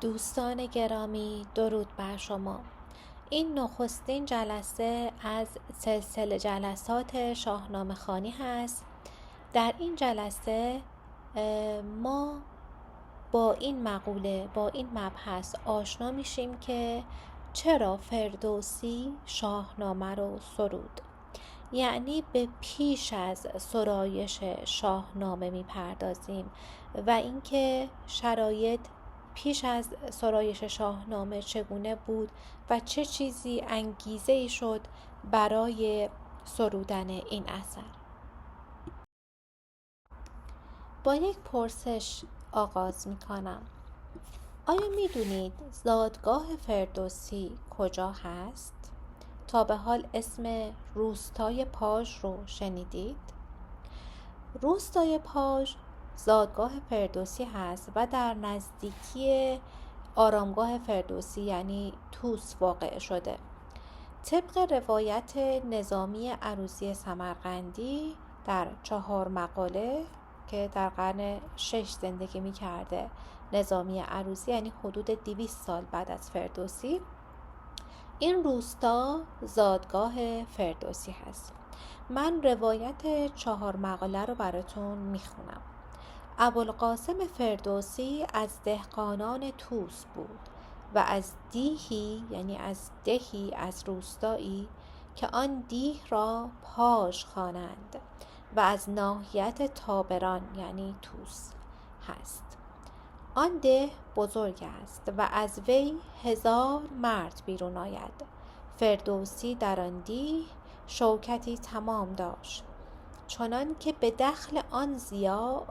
دوستان گرامی، درود بر شما. این نخستین جلسه از سلسله جلسات شاهنامه خوانی هست. در این جلسه ما با این مقوله، با این مبحث آشنا میشیم که چرا فردوسی شاهنامه رو سرود. یعنی به پیش از سرایش شاهنامه میپردازیم و اینکه شرایط پیش از سرایش شاهنامه چگونه بود و چه چیزی انگیزه‌ای شد برای سرودن این اثر. با یک پرسش آغاز میکنم. آیا میدونید زادگاه فردوسی کجا هست؟ تا به حال اسم روستای پاژ رو شنیدید؟ روستای پاژ زادگاه فردوسی هست و در نزدیکی آرامگاه فردوسی یعنی طوس واقع شده. طبق روایت نظامی عروضی سمرقندی در 4 مقاله که در قرن 6 زندگی می کرده نظامی عروضی، یعنی حدود 200 سال بعد از فردوسی، این روستا زادگاه فردوسی هست. من روایت 4 مقاله رو براتون میخونم. ابوالقاسم فردوسی از دهقانان طوس بود و از دیهی، یعنی از دهی، از روستایی که آن دیه را پاژ خوانند و از ناحیت تابران یعنی طوس هست. آن ده بزرگ است و از وی 1000 مرد بیرون آید. فردوسی در آن دیه شوکتی تمام داشت، چنان که به دخل آن ضیاع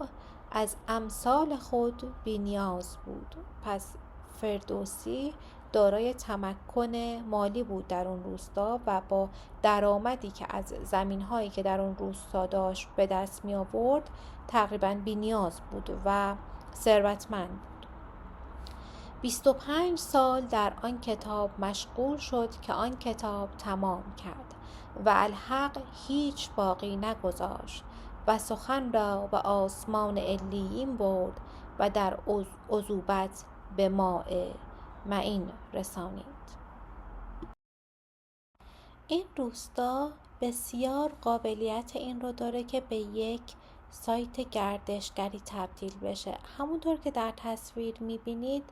از امثال خود بی نیاز بود. پس فردوسی دارای تمکن مالی بود در اون روستا و با درآمدی که از زمین‌هایی که در اون روستا داشت به دست می آورد تقریباً بی نیاز بود و ثروتمند بود. 25 سال در آن کتاب مشغول شد که آن کتاب تمام کرد و الحق هیچ باقی نگذاشت و سخن را به آسمان علیین برد و در عذوبت به ماء معین رسانید. این روستا بسیار قابلیت این رو داره که به یک سایت گردشگری تبدیل بشه. همونطور که در تصویر میبینید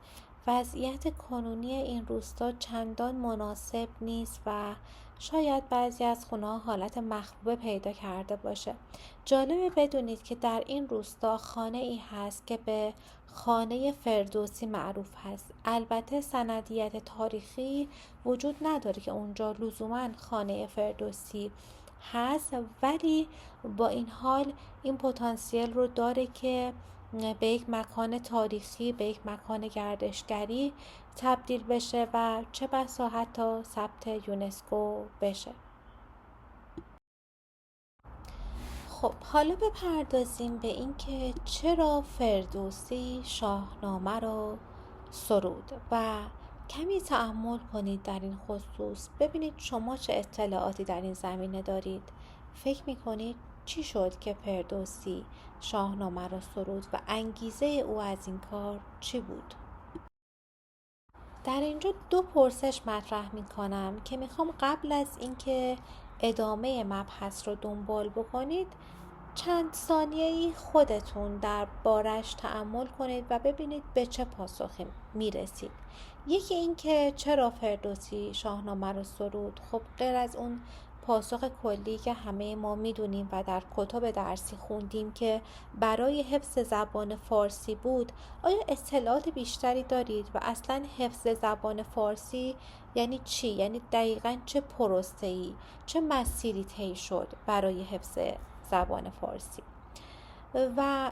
وضعیت کنونی این روستا چندان مناسب نیست و شاید بعضی از خونه‌ها حالت مخروبه پیدا کرده باشه. جالبه بدونید که در این روستا خانه ای هست که به خانه فردوسی معروف هست. البته سندیت تاریخی وجود نداره که اونجا لزوما خانه فردوسی هست، ولی با این حال این پتانسیل رو داره که به یک مکان تاریخی، به یک مکان گردشگری تبدیل بشه و چه بسا حتی ثبت یونسکو بشه. خب حالا بپردازیم به این که چرا فردوسی شاهنامه رو سرود و کمی تأمل کنید در این خصوص. ببینید شما چه اطلاعاتی در این زمینه دارید. فکر میکنید چی شد که فردوسی شاهنامه رو سرود و انگیزه او از این کار چی بود؟ در اینجا 2 پرسش مطرح میکنم که میخوام قبل از اینکه ادامه مبحث رو دنبال بکنید چند ثانیه‌ای خودتون در بارش تأمل کنید و ببینید به چه پاسخی میرسید. یکی این که چرا فردوسی شاهنامه رو سرود؟ خب غیر از اون پاسخ کلی که همه ما میدونیم و در کتب درسی خوندیم که برای حفظ زبان فارسی بود، آیا اطلاعات بیشتری دارید و اصلا حفظ زبان فارسی یعنی چی؟ یعنی دقیقاً چه پروسه‌ای، چه مسیری طی شد برای حفظ زبان فارسی؟ و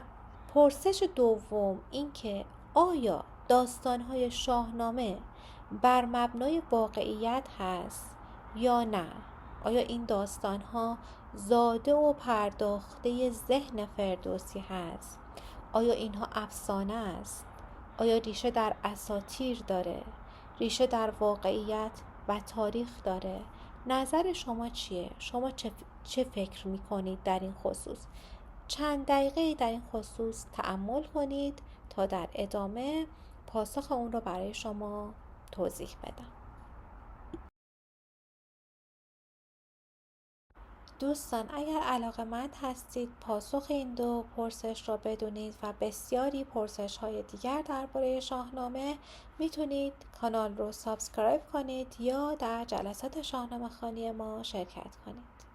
پرسش دوم این که آیا داستان‌های شاهنامه بر مبنای واقعیت هست یا نه؟ آیا این داستان‌ها زاده و پرداخته ذهن فردوسی هست؟ آیا اینها افسانه است؟ آیا ریشه در اساطیر داره؟ ریشه در واقعیت و تاریخ داره؟ نظر شما چیه؟ شما چه فکر میکنید در این خصوص؟ چند دقیقه در این خصوص تأمل کنید تا در ادامه پاسخ اون رو برای شما توضیح بدم. دوستان اگر علاقه‌مند هستید پاسخ این دو پرسش را بدونید و بسیاری پرسش های دیگر درباره شاهنامه، میتونید کانال رو سابسکرایب کنید یا در جلسات شاهنامه خوانی ما شرکت کنید.